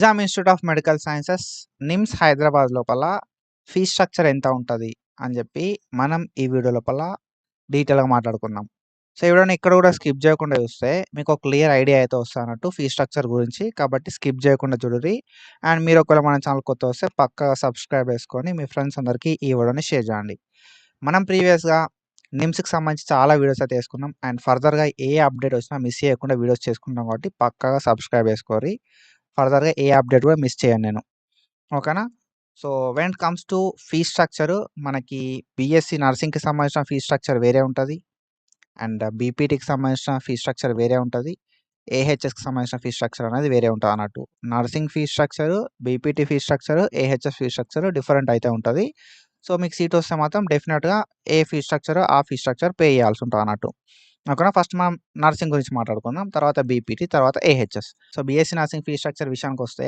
Nizam institute of medical sciences NIMS Hyderabad లోపల fee structure ఎంత ఉంటది అని జెప్పి మనం ఈ వీడియో లోపల డీటెయిల్‌గా మాట్లాడుకుందాం. సో, ఈ వీడియోని ఎక్కడ గూడా స్కిప్ జేయకుండా చూస్తే మీకు ఒక క్లియర్ ఐడియా అయితే వస్తదన్నట్టు ఫీ స్ట్రక్చర్ గురించి. కాబట్టి స్కిప్ జేయకుండా చూడుర్రి. అండ్ మీరు ఒకవేళ మన ఛానల్ కొత్త వస్తే పక్కాగా సబ్స్క్రైబ్ చేసుకొని మీ ఫ్రెండ్స్ అందరికీ ఈ వీడియోని షేర్ జేయండి. మనం ప్రీవియస్‌గా నిమ్స్‌కి సంబంధించి చాలా వీడియోస్ అయితే చేసుకున్నాం. అండ్ ఫర్దర్‌గా ఏ అప్డేట్ వచ్చినా మిస్ చేయకుండా వీడియోస్ చేసుకుంటాం కాబట్టి పక్కాగా సబ్స్క్రైబ్ చేసుకోర్రి. ఫర్దర్‌గా ఏ అప్డేట్ కూడా మిస్ చేయను నేను. ఓకేనా? So, when it comes to fee structure మనకి బీఎస్సీ నర్సింగ్‌కి సంబంధించిన ఫీ స్ట్రక్చర్ వేరే ఉంటది. అండ్ బీపీటీకి సంబంధించిన ఫీ స్ట్రక్చర్ వేరే ఉంటది. ఏహెచ్ఎస్‌కి సంబంధించిన ఫీ స్ట్రక్చర్ అనేది వేరే ఉంటదన్నట్టు. Nursing fee structure, BPT fee structure, AHS fee structure different అయితే ఉంటది. సో, మీకు సీట్ వస్తే మాత్రం డెఫినిట్‌గా ఏ ఫీ స్ట్రక్చరో ఆ ఫీ స్ట్రక్చర్ పే చేయాల్సి ఉంటదన్నట్టు. ఓకేనా? ఫస్ట్ మనం నర్సింగ్ గురించి మాట్లాడుకుందాం. తర్వాత బీపీటీ, తర్వాత AHS. So, BSc nursing fee structure విషయానికొస్తే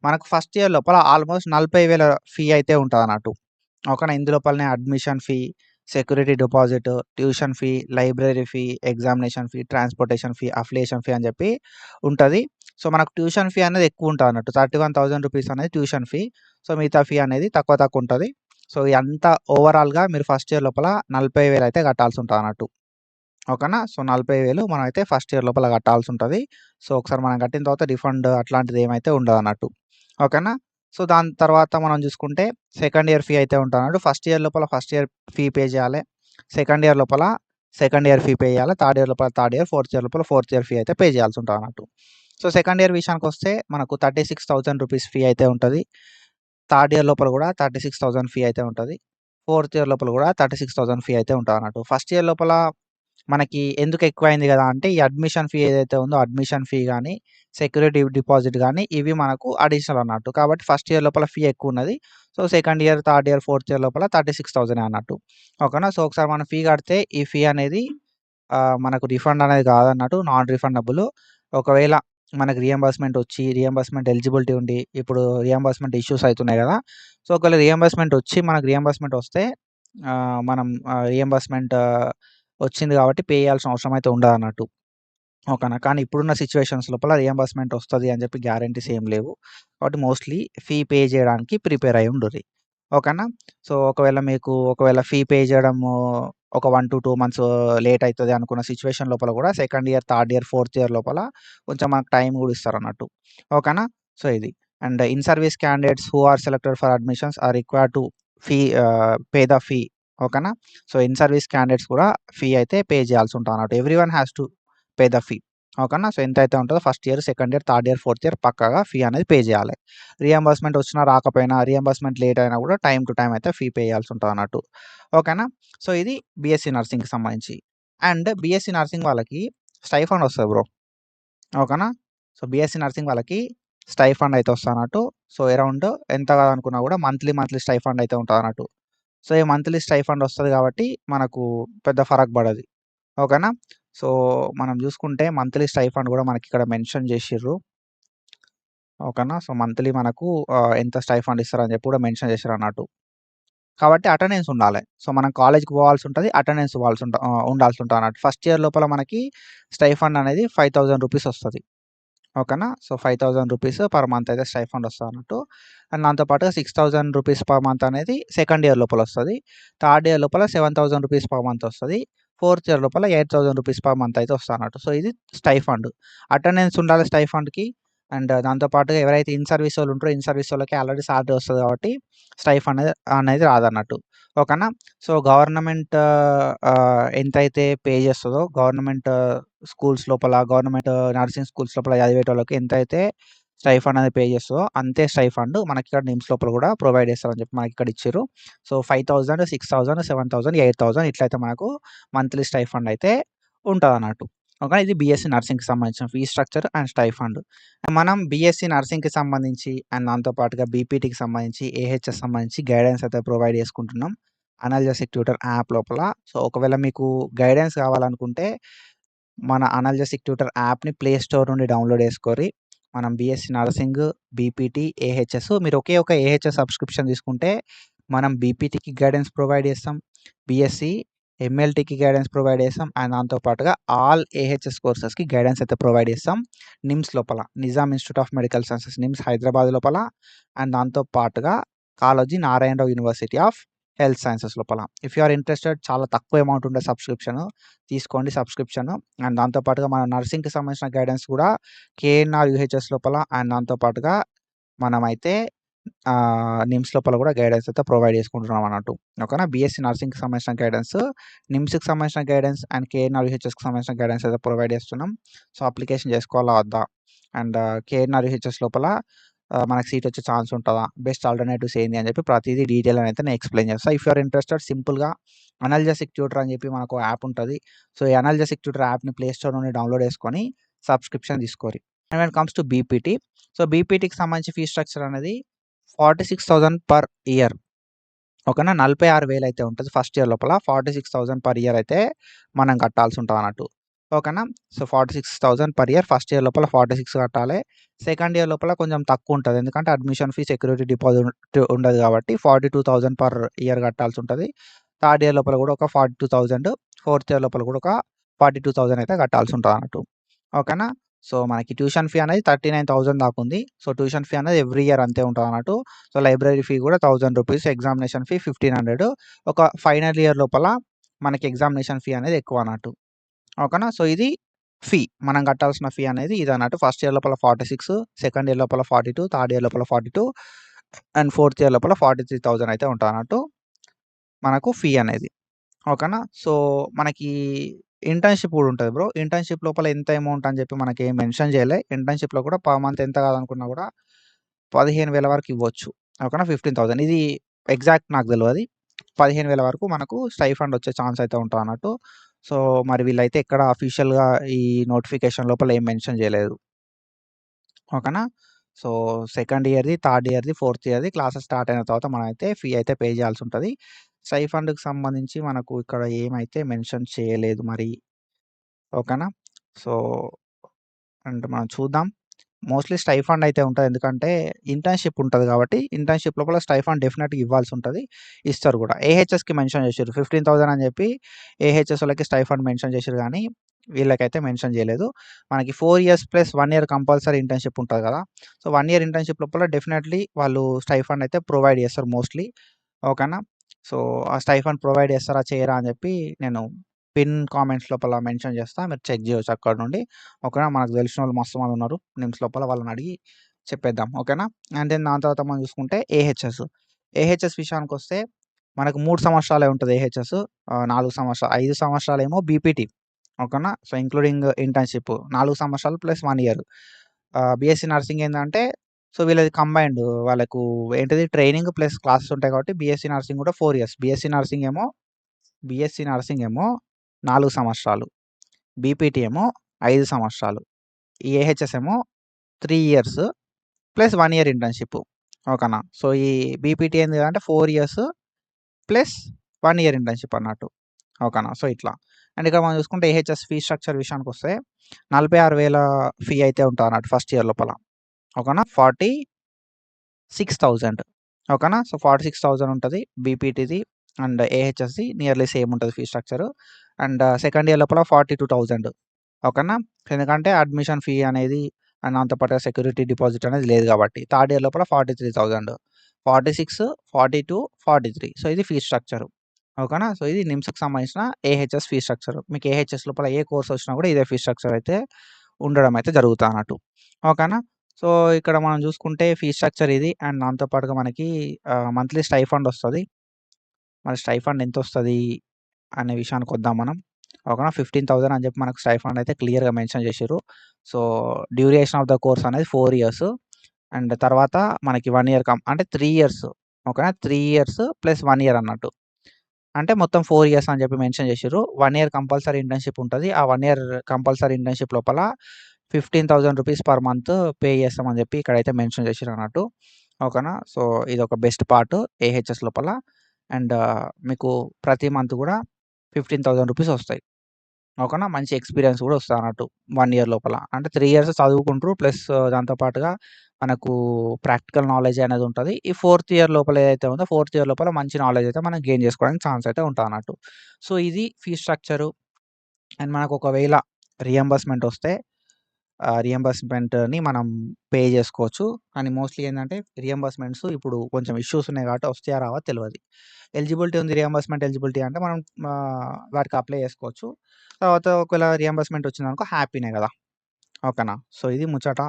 మనకు ఫస్ట్ ఇయర్ లోపల ఆల్మోస్ట్ 40,000 ఫీ అయితే ఉంటదన్నట్టు. ఓకేనా? ఇందులోపలనే admission fee, security deposit, tuition fee, library fee, examination fee, transportation fee, affiliation fee అని చెప్పి ఉంటది. సో, మనకు ట్యూషన్ ఫీ అనేది ఎక్కువ ఉంటదన్నట్టు. రూ. 31,000 అనేది ట్యూషన్ ఫీ. సో, మిగతా ఫీ అనేది తక్కువ తక్కువ ఉంటది. సో, ఇదంతా ఓవరాల్‌గా మీరు ఫస్ట్ ఇయర్ లోపల 40,000 అయితే కట్టాల్సి ఉంటదన్నట్టు. ఓకేనా? సో, 40,000 మనమైతే ఫస్ట్ ఇయర్ లోపల కట్టాల్సి ఉంటది. సో, ఒకసారి మనం కట్టిన తర్వాత రిఫండ్ అట్లాంటిది ఏమైతే ఉండదన్నట్టు. ఓకేనా? సో, దాని తర్వాత మనం చూసుకుంటే సెకండ్ ఇయర్ ఫీ అయితే ఉంటదన్నట్టు. ఫస్ట్ ఇయర్ లోపల ఫస్ట్ ఇయర్ ఫీ పే చేయాలె. సెకండ్ ఇయర్ లోపల సెకండ్ ఇయర్ ఫీ పే చేయాలె. థర్డ్ ఇయర్ లోపల థర్డ్ ఇయర్, ఫోర్త్ ఇయర్ లోపల ఫోర్త్ ఇయర్ ఫీ అయితే పే చేయాల్సి ఉంటదన్నట్టు. సో, సెకండ్ ఇయర్ విషయానికొస్తే మనకు రూ. 36,000 ఫీ అయితే ఉంటది. థర్డ్ ఇయర్ లోపల కూడా 36,000 ఫీ అయితే ఉంటది. ఫోర్త్ ఇయర్ లోపల కూడా 36,000 ఫీ అయితే ఉంటదన్నట్టు. ఫస్ట్ ఇయర్ లోపల మనకి ఎందుకు ఎక్కువైంది గదా అంటే, ఈ అడ్మిషన్ ఫీ ఏదైతే ఉందో అడ్మిషన్ ఫీ గాని, సెక్యూరిటీ డిపాజిట్ గాని ఇవి మనకు అడిషనల్ అన్నట్టు. కాబట్టి ఫస్ట్ ఇయర్ లోపల ఫీ ఎక్కువున్నది. So, second year, third year, fourth year లోపల 36,000 అన్నట్టు. ఓకేనా? సో, ఒకసారి మనం ఫీ కడితే ఈ ఫీ అనేది మనకు రిఫండ్ అనేది కాదన్నట్టు. Non refundable. ఒకవేళ మనకు రియంబర్స్‌మెంట్ వచ్చి, రియంబర్స్‌మెంట్ ఎలిజిబిలిటీ ఉండి, ఇప్పుడు రియంబర్స్‌మెంట్ ఇష్యూస్ అయితున్నాయి గదా! సో, ఒకవేళ రియంబర్స్‌మెంట్ వచ్చి మనకు రియంబర్స్‌మెంట్ వస్తే మనం రియంబర్స్‌మెంట్ వచ్చింది కాబట్టి పే చేయాల్సిన అవసరం అయితే ఉండదన్నట్టు. ఓకేనా? కానీ ఇప్పుడున్న సిట్యుయేషన్స్ లోపల రియంబర్స్‌మెంట్ వస్తది అని చెప్పి గ్యారంటీస్ ఏం లేవు. కాబట్టి మోస్ట్‌లీ ఫీ పే చేయడానికి ప్రిపేర్ అయ్యి ఉండుర్రి. ఓకేనా? సో, ఒకవేళ ఫీ పే చేయడము ఒక 1-2 మంత్స్ లేట్ అయితది అనుకున్న సిట్యుయేషన్ లోపల కూడా second year, third year, fourth year లోపల కొంచెం మనకు టైం కూడా ఇస్తారన్నట్టు. ఓకేనా? సో, ఇది. And in service candidates who are selected for admissions are required to pay the fee. ఓకేనా? సో, ఇన్ సర్వీస్ క్యాండిడేట్స్ కూడా ఫీ అయితే పే చేయాల్సి ఉంటదన్నట్టు. Everyone has to pay the fee. ఓకేనా? సో, ఎంతైతే ఉంటదో first year, second year, third year, fourth year పక్కాగా fee అనేది పే చేయాలి. రియంబర్స్‌మెంట్ వచ్చినా రాకపోయినా, రియంబర్స్‌మెంట్ లేట్ అయినా కూడా టైమ్ టు టైమ్ అయితే ఫీ పే చేయాల్సి ఉంటదన్నట్టు. ఓకేనా? సో, ఇది బీఎస్సీ నర్సింగ్‌కి సంబంధించి. అండ్ బీఎస్సీ నర్సింగ్ వాళ్ళకి స్టైఫండ్ వస్తది బ్రో. ఓకేనా? సో, బీఎస్సీ నర్సింగ్ వాళ్ళకి స్టైఫండ్ అయితే వస్తదన్నట్టు. సో, అరౌండ్ ఎంత కాదనుకున్నా కూడా మంత్లీ స్టైఫండ్ అయితే ఉంటదన్నట్టు. సో, ఈ మంత్లీ స్టైఫండ్ వస్తది కాబట్టి మనకు పెద్ద ఫరక్ పడది. ఓకేనా? సో, మనం చూసుకుంటే మంత్లీ స్టైఫండ్ కూడా మనకిక్కడ మెన్షన్ చేషిర్రు. ఓకేనా? సో, మంత్లీ మనకు ఎంత స్టైఫండ్ ఇస్తారని చెప్పి కూడా మెన్షన్ చేషిరన్నట్టు. కాబట్టి అటెండెన్స్ ఉండాలె. సో, మనం కాలేజ్‌కి పోవాల్సుంటది. అటెండెన్స్ ఉండాల్సుంటదన్నట్టు. ఫస్ట్ ఇయర్ లోపల మనకి స్టైఫండ్ అనేది రూ. 5,000 వస్తది. ఓకేనా? సో, రూ. 5,000 పర్ మంత్ అయితే స్టైఫండ్ వస్తదన్నట్టు. అండ్ దాంతో పాటుగా రూ. 6,000 పర్ మంత్ అనేది సెకండ్ ఇయర్ లోపలొస్తది. థర్డ్ ఇయర్ లోపల రూ. 7,000 పర్ మంత్ వస్తది. ఫోర్త్ ఇయర్ లోపల రూ. 8,000 పర్ మంత్ అయితే వస్తదన్నట్టు. సో, ఇది స్టైఫండ్. అటెండెన్స్ ఉండాలి స్టైఫండ్‌కి. అండ్ దాంతో పాటుగా ఎవరైతే ఇన్ సర్వీస్ వోళ్ళు ఉంటారో, ఇన్ సర్వీస్ వోళ్ళకి ఆల్రెడీ సాలరీ వస్తది కాబట్టి స్టైఫండ్ అనేది రాదన్నట్టు. ఓకేనా? సో, గవర్నమెంట్ ఎంతైతే పే చేస్తదో గవర్నమెంట్ స్కూల్స్ లోపల గవర్నమెంట్ నర్సింగ్ స్కూల్స్ లోపల చదివేటోళ్ళకి ఎంతైతే స్టైఫండ్ అనేది పే చేస్తదో అంతే స్టైఫండ్ మనకిక్కడ నిమ్స్ లోపల కూడా ప్రొవైడ్ చేస్తారని చెప్పి మనకిక్కడ ఇచ్చిర్రు. సో, 5,000, 6,000, 7,000, 8,000 ఇట్లయితే మనకు మంత్లీ స్టైఫండ్ అయితే ఉంటదన్నట్టు. ఓకే. ఇది బీఎస్సీ నర్సింగ్‌కి సంబంధించిన ఫీ స్ట్రక్చర్ అండ్ స్టైఫండ్. మనం బీఎస్సీ నర్సింగ్‌కి సంబంధించి అండ్ దాంతో పాటుగా బీపీటీకి సంబంధించి, ఏహెచ్ఎస్ సంబంధించి గైడెన్స్ అయితే ప్రొవైడ్ చేసుకుంటున్నాం. అనాల్జెసిక్ ట్యూటర్ యాప్ లోపల. సో, ఒకవేళ మీకు గైడెన్స్ కావాలనుకుంటే మన అనాల్జెసిక్ ట్యూటర్ యాప్‌ని ప్లే స్టోర్ నుండి డౌన్‌లోడ్ చేసుకోర్రి. మనం బీఎస్సీ నర్సింగ్, బీపీటీ, ఏహెచ్ఎస్ మీరు ఒకే ఒక ఏహెచ్ఎస్ సబ్స్క్రిప్షన్ తీసుకుంటే మనం బీపీటీకి గైడెన్స్ ప్రొవైడ్ చేస్తాం. బీఎస్సీ ఎంఎల్టీకి గైడెన్స్ ప్రొవైడ్ చేస్తాం. అండ్ దాంతో పాటుగా ఆల్ ఏహెచ్ఎస్ కోర్సెస్‌కి గైడెన్స్ అయితే ప్రొవైడ్ చేస్తాం. నిమ్స్ లోపల Nizam institute of medical sciences NIMS Hyderabad లోపల అండ్ దాంతో పాటుగా Kaloji Narayana Rao university of health sciences లోపల. ఇఫ్ యూ ఆర్ ఇంట్రెస్టెడ్ చాలా తక్కువ అమౌంట్ ఉండే సబ్స్క్రిప్షన్ తీసుకోండి సబ్స్క్రిప్షన్. అండ్ దాంతో పాటుగా మన నర్సింగ్‌కి సంబంధించిన గైడెన్స్ కూడా కేఎన్ఆర్ యూహెచ్ఎస్ లోపల అండ్ దాంతో పాటుగా మనమైతే నిమ్స్ లోపల కూడా గైడెన్స్ అయితే ప్రొవైడ్ చేసుకుంటున్నాం అన్నట్టు. ఓకేనా. బీఎస్సీ నర్సింగ్‌కి సంబంధించిన గైడెన్స్, నిమ్స్‌కి సంబంధించిన గైడెన్స్ అండ్ కేఎన్ఆర్ యూహెచ్ఎస్‌కి సంబంధించిన గైడెన్స్ అయితే ప్రొవైడ్ చేస్తున్నాం. సో, అప్లికేషన్ చేసుకోవాలా వద్దా? అండ్ కేఎన్ఆర్ యూహెచ్ఎస్ లోపల మనకు సీట్ వచ్చే ఛాన్స్ ఉంటదా? బెస్ట్ ఆల్టర్‌నేటివ్స్ ఏంది అని చెప్పి ప్రతీదీ డీటెయిల్ అయితే నేను ఎక్స్‌ప్లెయిన్ చేస్తా. ఇఫ్ యూ ఆర్ ఇంట్రెస్టెడ్ సింపుల్‌గా అనల్జెసిక్ ట్యూటర్ అని చెప్పి మనకు యాప్ ఉంటది. సో, ఈ అనల్జెసిక్ ట్యూటర్ యాప్‌ని ప్లే స్టోర్ నుండి డౌన్‌లోడ్ చేసుకొని సబ్స్క్రిప్షన్ తీసుకోరి. And when comes to BPT. So, బీపీటీకి సంబంధించి ఫీ స్ట్రక్చర్ అనేది 46,000 పర్ ఇయర్. ఓకేనా. 46,000 అయితే ఉంటది ఫస్ట్ ఇయర్ లోపల. 46,000 పర్ ఇయర్ అయితే మనం కట్టాల్సి ఉంటదన్నట్టు. ఓకేనా. So, 46,000 per year first year లోపల 46 కట్టాలే. సెకండ్ ఇయర్ లోపల కొంచెం తక్కువుంటది. ఎందుకంటే అడ్మిషన్ ఫీ, సెక్యూరిటీ డిపాజిట్ ఉండదు కాబట్టి 42,000 పర్ ఇయర్ కట్టాల్సి ఉంటది. థర్డ్ ఇయర్ లోపల కూడా ఒక 42,000, ఫోర్త్ ఇయర్ లోపల కూడా ఒక 42,000 అయితే కట్టాల్సి ఉంటదన్నట్టు. ఓకేనా. సో, మనకి ట్యూషన్ ఫీ అనేది 39,000 దాకా ఉంది. సో, ట్యూషన్ ఫీ అనేది ఎవ్రీ ఇయర్ అంతే ఉంటదన్నట్టు. సో, లైబ్రరీ ఫీ కూడా ₹1000, ఎగ్జామినేషన్ ఫీ 1,500. ఒక ఫైనల్ ఇయర్ లోపల మనకి ఎగ్జామినేషన్ ఫీ అనేది ఎక్కువ అన్నట్టు. ఓకేనా. సో, ఇది ఫీ. మనం కట్టాల్సిన ఫీ అనేది ఇదన్నట్టు. ఫస్ట్ ఇయర్ లోపల 46, సెకండ్ ఇయర్ లోపల 42, థర్డ్ ఇయర్ లోపల 42 అండ్ ఫోర్త్ ఇయర్ లోపల 43,000 అయితే ఉంటదన్నట్టు మనకు ఫీ అనేది. ఓకేనా. సో, మనకి ఇంటర్న్‌షిప్ కూడా ఉంటది బ్రో. ఇంటర్న్‌షిప్ లోపల ఎంత అమౌంట్ అని చెప్పి మనకేం మెన్షన్ చేయలే. ఇంటర్న్‌షిప్‌లో కూడా పర్ మంత్ ఎంత కాదనుకున్నా కూడా 15,000 వరకు ఇవ్వచ్చు. ఓకేనా. 15,000 ఇది ఎగ్జాక్ట్ నాకు తెలవది. 15,000 వరకు మనకు స్టైఫండ్ వచ్చే ఛాన్స్ అయితే ఉంటదన్నట్టు. సో, మరి వీళ్ళైతే ఎక్కడ అఫీషియల్‌గా ఈ నోటిఫికేషన్ లోపల ఏం మెన్షన్ చేయలేదు. ఓకేనా. సో, సెకండ్ ఇయర్‌ది, థర్డ్ ఇయర్‌ది, ఫోర్త్ ఇయర్‌ది క్లాసెస్ స్టార్ట్ అయిన తర్వాత మనమైతే ఫీ అయితే పే చేయాల్సి ఉంటది. స్టైఫండ్‌కి సంబంధించి మనకు ఇక్కడ ఏమైతే మెన్షన్ చేయలేదు మరి. ఓకేనా. సో, అండ్ మనం చూద్దాం. మోస్ట్‌లీ స్టైఫండ్ అయితే ఉంటది. ఎందుకంటే ఇంటర్న్‌షిప్ ఉంటది కాబట్టి, ఇంటర్న్‌షిప్ లోపల స్టైఫండ్ డెఫినెట్‌గా ఇవ్వాల్సి ఉంటది. ఇస్తారు కూడా. ఏహెచ్ఎస్‌కి మెన్షన్ చేసిర్రు. 15,000 అని చెప్పి ఏహెచ్ఎస్ వాళ్ళకి స్టైఫండ్ మెన్షన్ చేసిర్రు గానీ, వీళ్ళకైతే మెన్షన్ చేయలేదు. మనకి 4 years plus 1 year compulsory internship ఉంటది కదా! సో, 1 ఇయర్ ఇంటర్న్‌షిప్ లోపల డెఫినెట్‌లీ వాళ్ళు స్టైఫండ్ అయితే ప్రొవైడ్ చేస్తారు మోస్ట్‌లీ. ఓకేనా. సో, ఆ స్టైఫండ్ ప్రొవైడ్ చేస్తారా? చేయరా? అని చెప్పి నేను పిన్ కామెంట్స్ లోపల మెన్షన్ చేస్తా. మీరు చెక్ చేయొచ్చు అక్కడ నుండి. ఓకేనా. మనకు తెలిసినోళ్ళు మస్తు మంది ఉన్నారు నిమ్స్ లోపల. వాళ్ళని అడిగి చెప్పేద్దాం. ఓకేనా. అండ్ దెన్ దాని తర్వాత మనం చూసుకుంటే ఏహెచ్ఎస్. ఏహెచ్ఎస్ విషయానికొస్తే మనకు 3 సంవత్సరాలే ఉంటది ఏహెచ్ఎస్. 4 సంవత్సరాలు 5 సంవత్సరాలేమో బీపీటీ. ఓకేనా. సో, ఇంక్లూడింగ్ ఇంటర్న్‌షిప్ 4 సంవత్సరాలు ప్లస్ 1 ఇయర్. బీఎస్సీ నర్సింగ్ ఏందంటే సో, వీళ్ళది కంబైన్డ్. వాళ్ళకు ఏంటిది ట్రైనింగ్ ప్లస్ క్లాసెస్ ఉంటాయి కాబట్టి బీఎస్సీ నర్సింగ్ కూడా 4 ఇయర్స్. బీఎస్సీ నర్సింగ్ ఏమో 4 సంవత్సరాలు. బీపీటీ ఏమో 5 సంవత్సరాలు. ఈ ఏహెచ్ఎస్ ఏమో 3 ఇయర్స్ ప్లస్ 1 ఇయర్ ఇంటర్న్‌షిప్. ఓకేనా. సో, ఈ బీపీటీ ఏంది అంటే 4 ఇయర్స్ ప్లస్ 1 ఇయర్ ఇంటర్న్‌షిప్ అన్నట్టు. ఓకేనా. సో, ఇట్లా. అండ్ ఇక్కడ మనం చూసుకుంటే ఏహెచ్ఎస్ ఫీ స్ట్రక్చర్ విషయానికొస్తే 46,000 ఫీ అయితే ఉంటదన్నట్టు ఫస్ట్ ఇయర్ లోపల. ఓకేనా. 46,000. ఓకేనా. సో, 46,000 ఉంటది బీపీటీది అండ్ ఏహెచ్ఎస్‌ది నియర్లీ సేమ్ ఉంటది fee structure. And second year లోపల 42,000. ఓకేనా. ఎందుకంటే అడ్మిషన్ ఫీ అనేది అండ్ దాంతో పాటుగా సెక్యూరిటీ డిపాజిట్ అనేది లేదు కాబట్టి. థర్డ్ ఇయర్ లోపల 43,000. 46, 42, 43. సో, ఇది ఫీ స్ట్రక్చర్. ఓకేనా. సో, ఇది నిమ్స్‌కి సంబంధించిన ఏహెచ్ఎస్ ఫీ స్ట్రక్చర్. మీకు ఏహెచ్ఎస్ లోపల ఏ కోర్స్ వచ్చినా కూడా ఇదే ఫీ స్ట్రక్చర్ అయితే ఉండడం అయితే జరుగుతాదన్నట్టు. ఓకేనా. సో, ఇక్కడ మనం చూసుకుంటే ఫీ స్ట్రక్చర్ ఇది అండ్ దాంతో పాటుగా మనకి మంత్లీ స్టైఫండ్ వస్తది. మరి స్టైఫండ్ ఎంతొస్తది అనే విషయానికొద్దాం మనం. ఓకేనా. 15,000 అని చెప్పి మనకు స్టైఫండ్ అయితే క్లియర్‌గా మెన్షన్ చేసిర్రు. So, duration of the course అనేది 4 ఇయర్స్. అండ్ తర్వాత మనకి 1 ఇయర్ అంటే 3 ఇయర్స్. ఓకేనా. 3 ఇయర్స్ ప్లస్ 1 ఇయర్ అన్నట్టు. అంటే మొత్తం 4 ఇయర్స్ అని చెప్పి మెన్షన్ చేసిర్రు. 1 ఇయర్ కంపల్సరీ ఇంటర్న్‌షిప్ ఉంటది. ఆ 1 ఇయర్ కంపల్సరీ ఇంటర్న్‌షిప్ లోపల ₹15,000 పర్ మంత్ పే చేస్తామని చెప్పి ఇక్కడైతే మెన్షన్ చేసిర్రన్నట్టు. ఓకేనా. సో, ఇదొక బెస్ట్ పార్ట్ ఏహెచ్ఎస్ లోపల. అండ్ మీకు ప్రతి మంత్ కూడా ₹15,000 వస్తాయి. ఓకేనా. మంచి ఎక్స్‌పీరియన్స్ కూడా వస్తదన్నట్టు 1 ఇయర్ లోపల. అంటే 3 ఇయర్స్ చదువుకుంటారు. ప్లస్ దాంతో పాటుగా మనకు ప్రాక్టికల్ నాలెడ్జ్ అనేది ఉంటది. ఈ 4థ్ ఇయర్ లోపల ఏదైతే ఉందో 4థ్ ఇయర్ లోపల మంచి నాలెడ్జ్ అయితే మనం గెయిన్ చేసుకోవడానికి ఛాన్స్ అయితే ఉంటదన్నట్టు. సో, ఇది ఫీ స్ట్రక్చరు. అండ్ మనకు ఒకవేళ రీయింబర్స్‌మెంట్ వస్తే రీయింబర్స్‌మెంట్‌ని మనం పే చేసుకోవచ్చు. కానీ మోస్ట్‌లీ ఏందంటే రీయింబర్స్‌మెంట్స్ ఇప్పుడు కొంచెం ఇష్యూస్ ఉన్నాయి కాబట్టి వస్తాయా రావా తెలవది. ఎలిజిబిలిటీ ఉంది రీయింబర్స్‌మెంట్ ఎలిజిబిలిటీ అంటే మనం వాటికి అప్లై చేసుకోవచ్చు. తర్వాత ఒకవేళ రీయింబర్స్‌మెంట్ వచ్చిందనుకో హ్యాపీనే గదా! ఓకేనా. సో, ఇది ముచ్చట.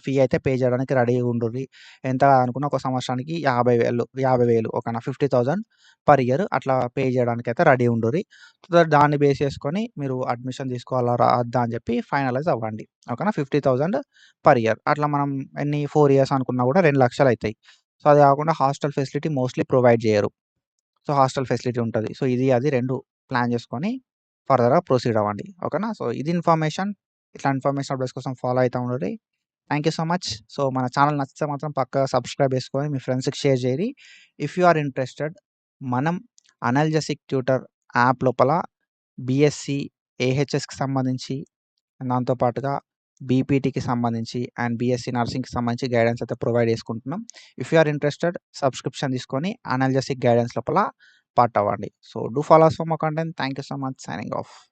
ఫీ అయితే పే చేయడానికి రెడీగా ఉండుర్రి. ఎంత అనుకున్న ఒక సంవత్సరానికి 50,000 ఓకేనా. 50,000 పర్ ఇయర్ అట్లా పే చేయడానికైతే రెడీ ఉండుర్రి. సో, దాన్ని బేస్ చేసుకొని మీరు అడ్మిషన్ తీసుకోవాలా వద్దా అని చెప్పి ఫైనలైజ్ అవ్వండి. ఓకేనా. 50,000 పర్ ఇయర్. అట్లా మనం 4 ఇయర్స్ అనుకున్నా కూడా 2,00,000 అయితాయి. సో, అది కాకుండా హాస్టల్ ఫెసిలిటీ మోస్ట్‌లీ ప్రొవైడ్ చేయరు. సో, హాస్టల్ ఫెసిలిటీ ఉంటది. సో, ఇది అది 2 ప్లాన్ చేసుకొని ఫర్దర్‌గా ప్రొసీడ్ అవ్వండి. ఓకేనా. సో, ఇది ఇన్ఫర్మేషన్. ఇట్లా ఇన్ఫర్మేషన్ అప్డేట్స్ కోసం ఫాలో అయితా ఉండుర్రి. Thank you so much. So, మన ఛానల్ నచ్చితే మాత్రం పక్కాగా సబ్స్క్రైబ్ చేసుకొని మీ ఫ్రెండ్స్‌కి షేర్ చేయిరి. ఇఫ్ యూ ఆర్ ఇంట్రెస్టెడ్ మనం అనల్జెసిక్ ట్యూటర్ యాప్ లోపల బీఎస్సీ, ఏహెచ్ఎస్‌కి సంబంధించి దాంతో పాటుగా బీపీటీకి సంబంధించి అండ్ బీఎస్సీ నర్సింగ్‌కి సంబంధించి గైడెన్స్ అయితే ప్రొవైడ్ చేసుకుంటున్నాం. If you are interested subscription తీసుకొని అనల్జెసిక్ గైడెన్స్ లోపల పార్ట్ అవ్వండి. So, do follow us for more content. Thank you so much. Signing off.